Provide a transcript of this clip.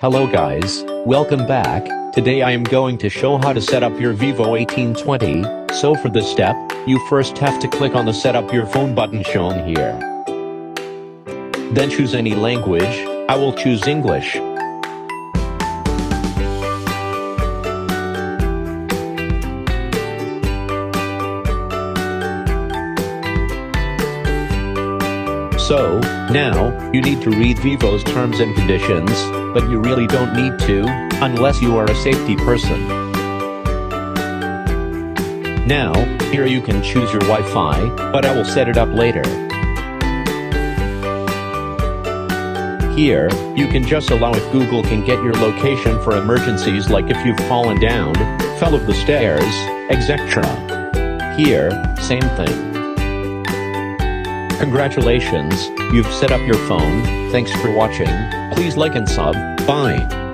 Hello guys, welcome back. Today I am going to show how to set up your Vivo 1820. So for this step, you first have to click on the set up your phone button shown here. Then choose any language. I will choose English. So, now, you need to read Vivo's terms and conditions, but you really don't need to, unless you are a safety person. Now, here you can choose your Wi-Fi, but I will set it up later. Here, you can just allow if Google can get your location for emergencies like if you've fallen down, fell off the stairs, etc. Here, same thing. Congratulations, you've set up your phone. Thanks for watching. Please like and sub. Bye.